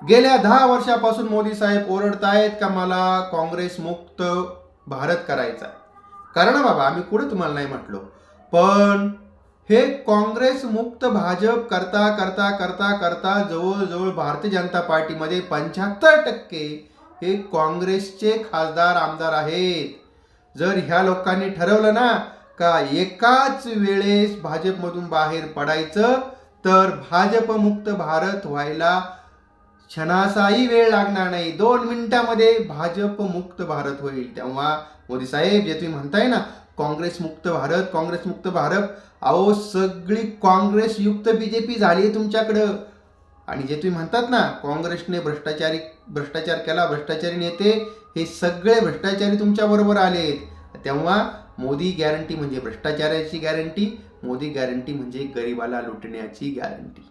गेल्या 10 वर्षापासून मोदी साहेब ओरडतायत का मला काँग्रेस मुक्त भारत करायचा आहे. करा ना बाबा, आम्ही कुठे तुम्हाला नाही म्हटलो. पण हे काँग्रेस मुक्त भाजप करता करता करता करता जवळजवळ भारतीय जनता पार्टीमध्ये 75% हे काँग्रेसचे खासदार आमदार आहेत. जर ह्या लोकांनी ठरवलं ना का एकाच वेळेस भाजपमधून बाहेर पडायचं, तर भाजप मुक्त भारत व्हायला क्षणाचाही वेळ लागणार नाही. 2 मिनिटामध्ये भाजप मुक्त भारत होईल. तेव्हा मोदी साहेब जे तुम्ही म्हणताय ना काँग्रेस मुक्त भारत, काँग्रेस मुक्त भारत, अहो सगळी काँग्रेस युक्त बीजेपी झाली आहे तुमच्याकडं. आणि जे तुम्ही म्हणतात ना काँग्रेसने भ्रष्टाचार केला, भ्रष्टाचारी नेते, हे सगळे भ्रष्टाचारी तुमच्या बरोबर आलेत. तेव्हा मोदी गॅरंटी म्हणजे भ्रष्टाचाराची गॅरंटी, मोदी गॅरंटी म्हणजे गरिबाला लुटण्याची गॅरंटी.